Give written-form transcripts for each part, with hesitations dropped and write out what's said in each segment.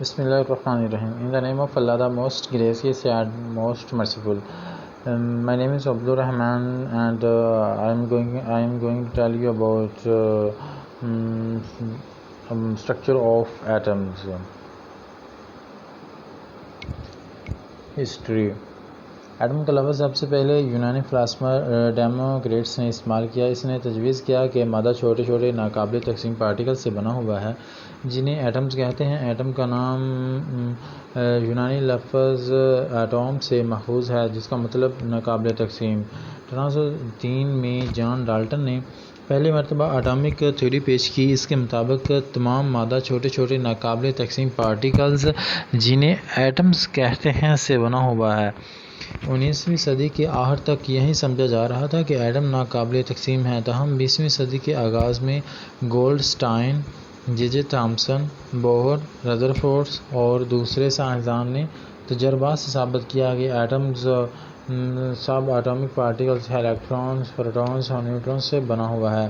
Bismillahirrahmanirrahim. In the name of Allah, the most gracious and most merciful. My name is Abdul Rahman, and I am going to tell you about structure of atoms. History. Atom کا لفظ سب سے پہلے یونانی philosopher democrats نے استعمال کیا. اس نے تجویز کیا کہ مادہ چھوٹے چھوٹے ناقابل تقسیم پارٹیکل سے بنا ہوا ہے جنہیں ایٹمز کہتے ہیں. ایٹم کا نام یونانی لفظ ایٹوم سے ماخوذ ہے جس کا مطلب ناقابل تقسیم. 1803 میں جان ڈالٹن نے پہلی مرتبہ اٹامک تھیوری پیش کی. اس کے مطابق تمام مادہ چھوٹے چھوٹے ناقابل تقسیم پارٹیکلز جنہیں ایٹمز کہتے ہیں سے بنا ہوا ہے. 19ویں صدی کے آخر تک یہی سمجھا جا رہا تھا کہ ایٹم ناقابل تقسیم ہیں. تاہم 20ویں صدی کے آغاز میں گولڈ اسٹائن، جے تھامسن، بوہر، رذرفورڈ اور دوسرے سائنسدان نے تجربات سے ثابت کیا کہ ایٹمز سب ایٹمک پارٹیکلز الیکٹرانز، پروٹونز اور نیوٹرونز سے بنا ہوا ہے.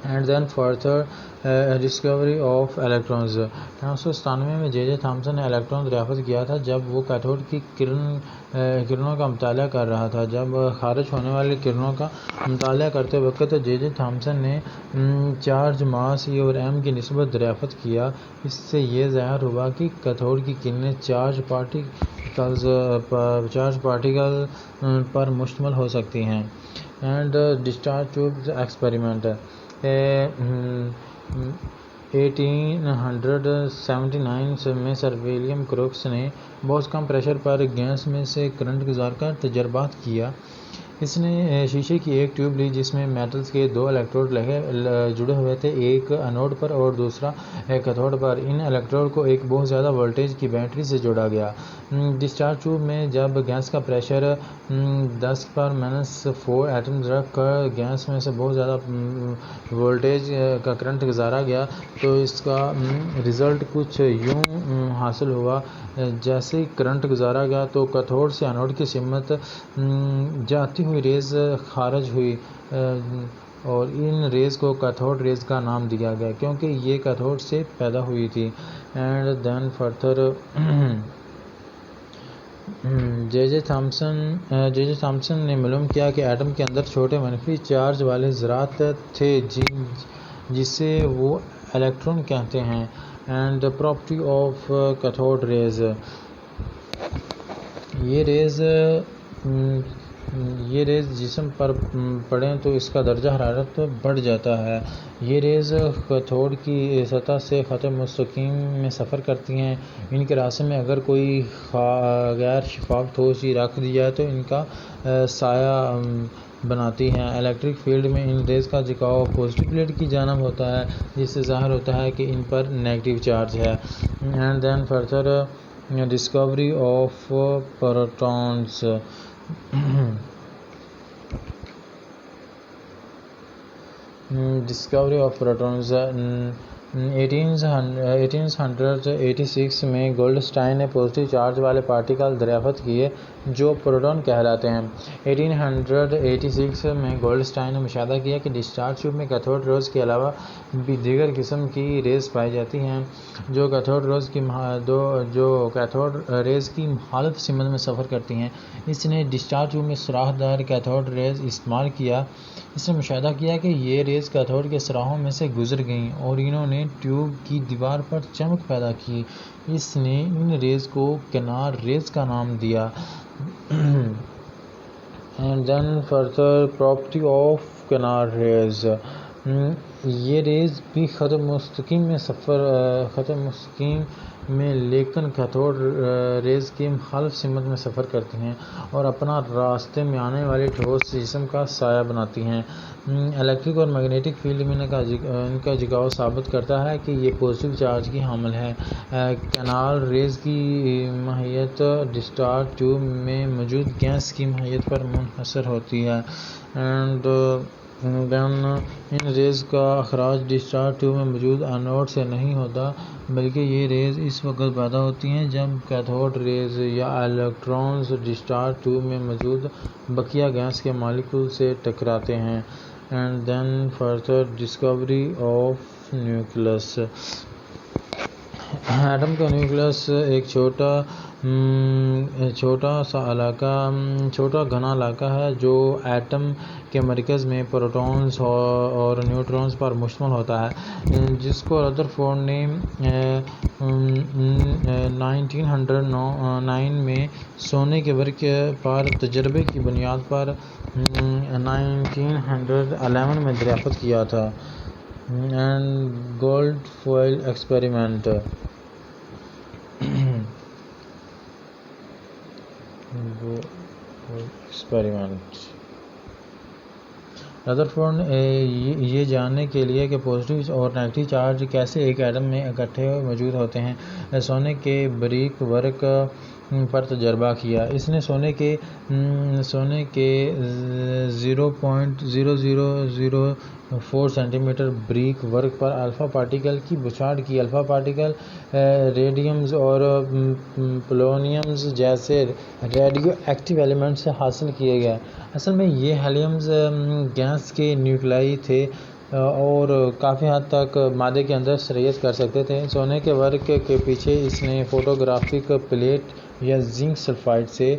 And then further discovery of electrons. 1897 میں جے تھامسن نے الیکٹران دریافت کیا تھا جب وہ کیتھوڈ کی کرنوں کا مطالعہ کر رہا تھا. جب خارج ہونے والی کرنوں کا مطالعہ کرتے وقت جے تھامسن نے چارج ماس ای اور ایم کی نسبت دریافت کیا. اس سے یہ ظاہر ہوا کہ کیتھوڈ کی کرنیں چارج پارٹیکل پر مشتمل ہو سکتی ہیں. And discharge tube experiment. 1879 میں سر ولیم کروکس نے بہت کم پریشر پر گیس میں سے کرنٹ گزار کر تجربات کیا. اس نے شیشے کی ایک ٹیوب لی جس میں میٹلز کے دو الیکٹروڈ جڑے ہوئے تھے، ایک انوڈ پر اور دوسرا کیتھوڈ پر. ان الیکٹروڈ کو ایک بہت زیادہ وولٹیج کی بیٹری سے جوڑا گیا. ڈسچارج ٹیوب میں جب گیس کا پریشر 10⁻⁴ ایٹمز رکھ کر گیس میں سے بہت زیادہ وولٹیج کا کرنٹ گزارا گیا تو اس کا رزلٹ کچھ یوں حاصل ہوا. جیسے ہی کرنٹ گزارا گیا تو کیتھوڈ سے انوڈ کی سمت جاتی ہوئی ریز خارج ہوئی اور ان ریز کو کیتھوڈ ریز کا نام دیا گیا کیونکہ یہ کیتھوڈ سے پیدا ہوئی تھی. And then further J Thomson نے معلوم کیا کہ ایٹم کے اندر چھوٹے منفی چارج والے ذرات تھے جسے وہ الیکٹران کہتے ہیں. And property of cathode raise. یہ ریز جسم پر پڑیں تو اس کا درجہ حرارت بڑھ جاتا ہے. یہ ریز کیتھوڈ کی سطح سے خط مستقیم میں سفر کرتی ہیں. ان کے راستے میں اگر کوئی غیر شفاف ٹھوس چیز رکھ دی جائے تو ان کا سایہ بناتی ہیں. الیکٹرک فیلڈ میں ان ریز کا جھکاؤ پازیٹیو پلیٹ کی جانب ہوتا ہے جس سے ظاہر ہوتا ہے کہ ان پر نیگیٹو چارج ہے. And then further discovery of protons. Discovery of protons. 1886 میں گولڈ اسٹائن نے پازیٹیو چارج والے پارٹیکل دریافت کیے جو پروٹون کہلاتے ہیں. 1886 میں گولڈ اسٹائن نے مشاہدہ کیا کہ ڈسچارج ٹیوب میں کیتھوڈ ریز کے علاوہ بھی دیگر قسم کی ریز پائی جاتی ہیں جو کیتھوڈ ریز کی مخالف سمت میں سفر کرتی ہیں. اس نے ڈسچارج ٹیوب میں سوراخ دار کیتھوڈ ریز استعمال کیا. اس نے مشاہدہ کیا کہ یہ ریز کیتھوڈ کے سوراخوں میں سے گزر گئیں اور انہوں نے ٹیوب کی دیوار پر چمک پیدا کی. اس نے ان ریز کو کینار ریز کا نام دیا. And then further property of canal rays. یہ ریز بھی خط مستقیم میں لیکن کیتھوڈ ریز کی مخالف سمت میں سفر کرتی ہیں اور اپنا راستے میں آنے والے ٹھوس جسم کا سایہ بناتی ہیں. الیکٹرک اور میگنیٹک فیلڈ میں ان کا جھکاؤ ثابت کرتا ہے کہ یہ پازیٹیو چارج کی حامل ہے. کینار ریز کی ماہیت ڈسچارج ٹیوب میں موجود گیس کی ماہیت پر منحصر ہوتی ہے. اینڈ دین ان ریز کا اخراج ڈسچارج ٹیوب میں موجود انوڈ سے نہیں ہوتا بلکہ یہ ریز اس وقت پیدا ہوتی ہیں جب کیتھوڈ ریز یا الیکٹرانز ڈسچارج ٹیوب میں موجود بقیہ گیس کے مالیکول سے ٹکراتے ہیں. And then further discovery of nucleus. Atom کا نیوکلس ایک چھوٹا گھنا علاقہ ہے جو ایٹم کے مرکز میں پروٹونز اور نیوٹرونز پر مشتمل ہوتا ہے، جس کو ردرفورڈ نے 1909 میں سونے کے ورق پر تجربے کی بنیاد پر 1911 میں دریافت کیا تھا۔ اینڈ گولڈ فوئل ایکسپیریمنٹ ردرفورڈ نے یہ جاننے کے لیے کہ پازیٹیو اور نیگیٹو چارج کیسے ایک ایٹم میں اکٹھے موجود ہوتے ہیں، سونے کے باریک ورق پر تجربہ کیا۔ اس نے سونے کے 0.0004 سینٹی میٹر باریک ورق پر الفا پارٹیکل کی بچھاڑ کی۔ الفا پارٹیکل ریڈیمز اور پولونیم جیسے ریڈیو ایکٹیو ایلیمنٹ سے حاصل کیے گئے۔ اصل میں یہ ہیلیمز گیس کے نیوکلیائی تھے اور کافی حد تک مادے کے اندر سرایت کر سکتے تھے۔ سونے کے ورق کے پیچھے اس نے فوٹوگرافک پلیٹ یا زنک سلفائڈ سے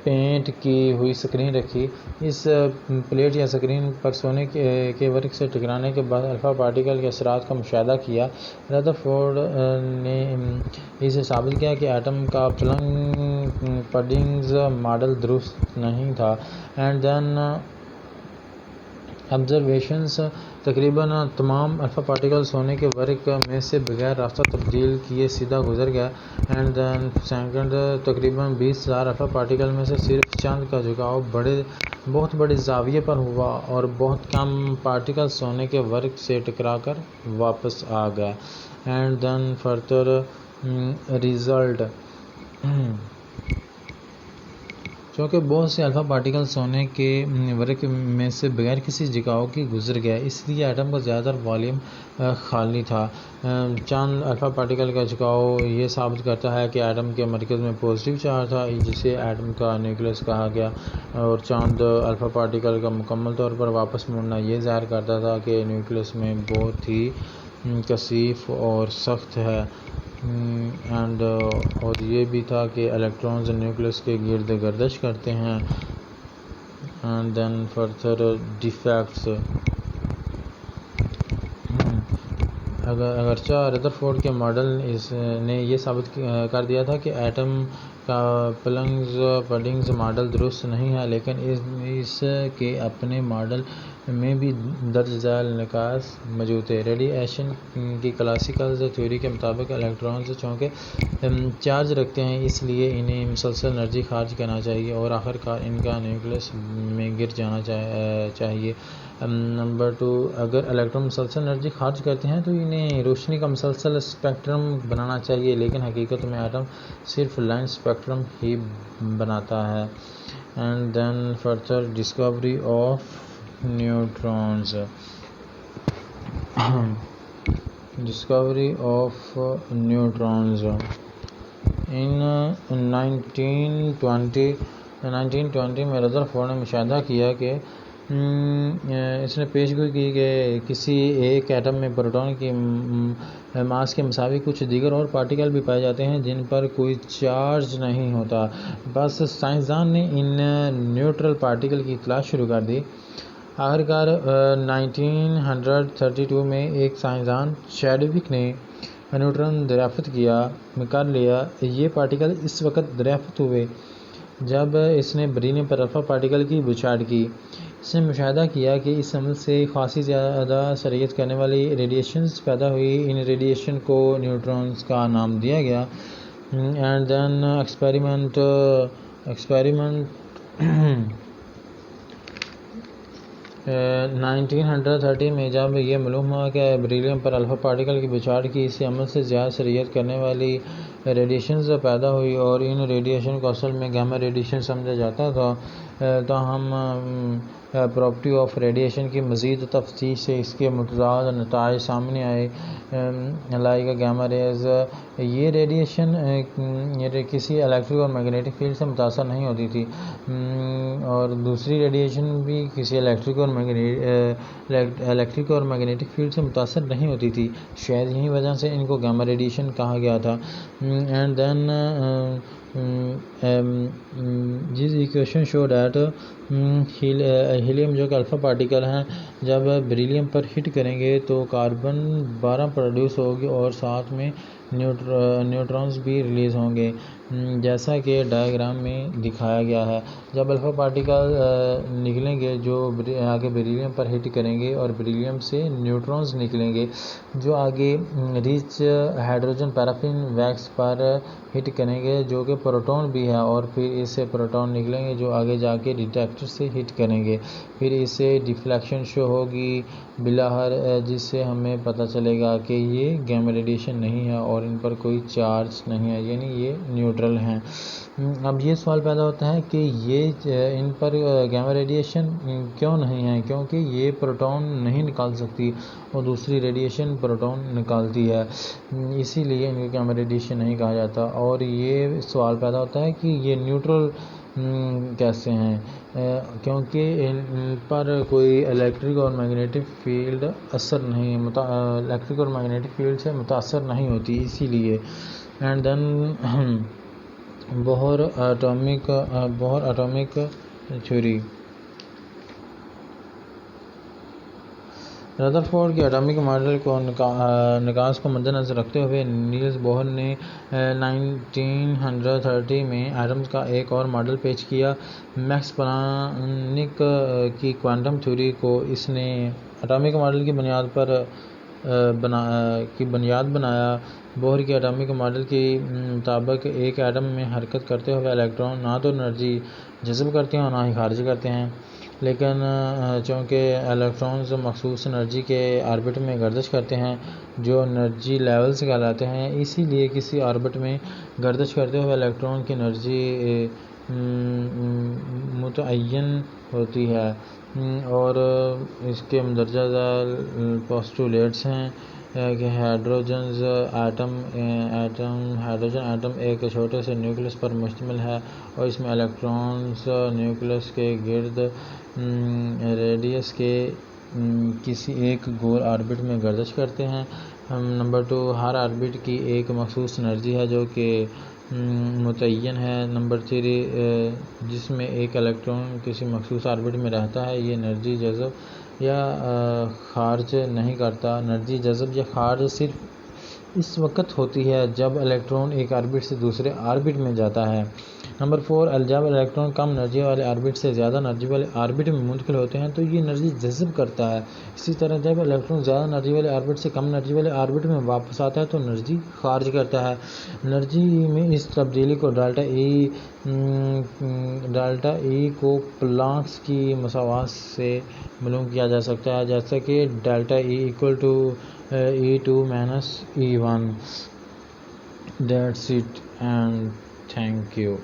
پینٹ کی ہوئی سکرین رکھی۔ اس پلیٹ یا اسکرین پر سونے کے ورق سے ٹکرانے کے بعد الفا پارٹیکل کے اثرات کا مشاہدہ کیا۔ ردرفورڈ نے اسے ثابت کیا کہ ایٹم کا پڈنگز ماڈل درست نہیں تھا۔ اینڈ دین آبزرویشنز تقریباً تمام الفا پارٹیکل سونے کے ورق میں سے بغیر راستہ تبدیل کیے سیدھا گزر گیا۔ اینڈ دین سیکنڈ تقریباً 20,000 الفا پارٹیکل میں سے صرف چند کا جھکاؤ بہت بڑے زاویے پر ہوا اور بہت کم پارٹیکل سونے کے ورق سے ٹکرا کر واپس آ گئے۔ اینڈ دین فردر ریزلٹ چونکہ بہت سے الفا پارٹیکل سونے کے ورق میں سے بغیر کسی جھکاؤ کے گزر گئے، اس لیے ایٹم کا زیادہ تر والیوم خالی تھا۔ چند الفا پارٹیکل کا جھکاؤ یہ ثابت کرتا ہے کہ ایٹم کے مرکز میں پازیٹیو چارج تھا، جسے ایٹم کا نیوکلس کہا گیا، اور چند الفا پارٹیکل کا مکمل طور پر واپس مڑنا یہ ظاہر کرتا تھا کہ نیوکلس میں بہت ہی کثیف اور سخت ہے۔ اور یہ بھی تھا کہ الیکٹرونز نیوکلس کے گرد گردش کرتے ہیں۔ اینڈ دین فردر ڈیفیکٹس اگرچہ ردرفورڈ کے ماڈل نے یہ ثابت کر دیا تھا کہ ایٹم کا پڈنگز ماڈل درست نہیں ہے، لیکن اس کے اپنے ماڈل میں بھی درج ذیل نقائص موجود تھے۔ ریڈی ایشن کی کلاسیکل تھیوری کے مطابق الیکٹرونز چونکہ چارج رکھتے ہیں، اس لیے انہیں مسلسل انرجی خارج کرنا چاہیے اور آخر کار ان کا نیوکلس میں گر جانا چاہیے۔ نمبر 2، اگر الیکٹرون مسلسل انرجی خارج کرتے ہیں تو انہیں روشنی کا مسلسل اسپیکٹرم بنانا چاہیے، لیکن حقیقت میں ایٹم صرف لائن اسپیکٹرم ہی بناتا ہے۔ And then further discovery of neutrons in 1920 میں ردرفورڈ نے مشاہدہ کیا کہ اس نے پیشگوئی کی کہ کسی ایک ایٹم میں پروٹون کی ماس کے مساوی کچھ دیگر اور پارٹیکل بھی پائے جاتے ہیں جن پر کوئی چارج نہیں ہوتا۔ بس سائنسدان نے ان نیوٹرل پارٹیکل کی تلاش شروع کر دی۔ آخرکار 1932 میں ایک سائنسدان چیڈوک نے نیوٹرون دریافت کر لیا۔ یہ پارٹیکل اس وقت دریافت ہوئے جب اس نے برینیم پر الفا پارٹیکل کی بچھاڑ کی۔ اس نے مشاہدہ کیا کہ اس عمل سے خاصی زیادہ سرایت کرنے والی ریڈیشنز پیدا ہوئی۔ ان ریڈیشن کو نیوٹرونز کا نام دیا گیا۔ اینڈ دین ایکسپیریمنٹ 1930 میں جب یہ معلوم ہوا کہ برینیم پر الفا پارٹیکل کی بچھاڑ کی اس عمل سے زیادہ سرایت کرنے والی ریڈیشنز پیدا ہوئی اور ان ریڈیشن کو اصل میں گیما ریڈیشن سمجھا جاتا تھا، تاہم پراپرٹی آف ریڈیشن کی مزید تفتیش سے اس کے متضاد نتائج سامنے آئے. لائک گیما ریز، یہ ریڈیشن کسی الیکٹرک اور میگنیٹک فیلڈ سے متاثر نہیں ہوتی تھی، اور دوسری ریڈیشن بھی کسی الیکٹرک اور میگنیٹک فیلڈ سے متاثر نہیں ہوتی تھی. شاید یہی وجہ سے ان کو گیما ریڈیشن کہا گیا تھا. اینڈ دین جس ایکویشن شو ڈیٹ ہیلیم جو کہ الفا پارٹیکل ہیں جب بیریلیم پر ہٹ کریں گے تو کاربن 12 پروڈیوس ہوگی اور ساتھ میں نیوٹرانز بھی ریلیز ہوں گے، جیسا کہ ڈائیگرام میں دکھایا گیا ہے. جب الفا پارٹیکل نکلیں گے جو آگے بیریلیم پر ہٹ کریں گے اور بیریلیم سے نیوٹرانز نکلیں گے جو آگے ریچ ہائیڈروجن پیرافین ویکس پر ہٹ کریں گے جو کہ پروٹون بھی ہے، اور پھر اس سے پروٹون نکلیں گے جو آگے جا کے ڈیٹیکٹر سے ہٹ کریں گے. پھر اس سے ڈیفلیکشن شو ہوگی بلاہر، جس سے ہمیں پتہ چلے گا کہ یہ گیما ریڈیشن نہیں ہے اور ان پر کوئی چارج نہیں ہے، یعنی یہ نیوٹرل ہیں. اب یہ سوال پیدا ہوتا ہے کہ یہ ان پر گیما ریڈیشن کیوں نہیں ہے، کیونکہ یہ پروٹون نہیں نکال سکتی اور دوسری ریڈیشن پروٹون نکالتی ہے، اسی لیے ان کو گیما ریڈیشن نہیں کہا جاتا. اور یہ سوال پیدا ہوتا ہے کہ یہ نیوٹرل کیسے ہیں، کیونکہ ان پر کوئی الیکٹرک اور میگنیٹک فیلڈ الیکٹرک اور میگنیٹک فیلڈ سے متاثر نہیں ہوتی، اسی لیے. And then Bohr atomic theory. Rutherford کے اٹامک ماڈل کو نکاس کو مد نظر رکھتے ہوئے نیلز بوہر نے 1930 میں ایٹمز کا ایک اور ماڈل پیش کیا. میکس پلانک کی کوانٹم تھیوری کو اس نے اٹامک ماڈل کی بنیاد بنایا. بوہر کے اٹامک ماڈل کے مطابق ایک ایٹم میں حرکت کرتے ہوئے الیکٹران نہ تو انرجی جذب کرتے ہیں اور نہ ہی خارج کرتے ہیں، لیکن چونکہ الیکٹرانز مخصوص انرجی کے آربٹ میں گردش کرتے ہیں جو انرجی لیولز کہلاتے ہیں، اسی لیے کسی آربٹ میں گردش کرتے ہوئے الیکٹران کی انرجی متعین ہوتی ہے. اور اس کے مندرجہ ذیل پوسٹولیٹس ہیں کہ ہائیڈروجن ایٹم ایک چھوٹے سے نیوکلس پر مشتمل ہے اور اس میں الیکٹرانز نیوکلس کے گرد ریڈیس کے کسی ایک گول آربٹ میں گردش کرتے ہیں. نمبر 2، ہر آربٹ کی ایک مخصوص انرجی ہے جو کہ متعین ہے. نمبر 3، جس میں ایک الیکٹران کسی مخصوص آربٹ میں رہتا ہے یہ انرجی جذب یا خارج نہیں کرتا. انرجی جذب یا خارج صرف اس وقت ہوتی ہے جب الیکٹران ایک آربٹ سے دوسرے آربٹ میں جاتا ہے. نمبر 4، جب الیکٹران کم انرجی والے آربٹ سے زیادہ انرجی والے آربٹ میں منتقل ہوتے ہیں تو یہ انرجی جذب کرتا ہے. اسی طرح جب الیکٹران زیادہ انرجی والے آربٹ سے کم انرجی والے آربٹ میں واپس آتا ہے تو انرجی خارج کرتا ہے. انرجی میں اس تبدیلی کو ڈیلٹا ای کو پلانکس کی مساوات سے معلوم کیا جا سکتا ہے، جیسا کہ delta E E2 - E1. That's it and thank you.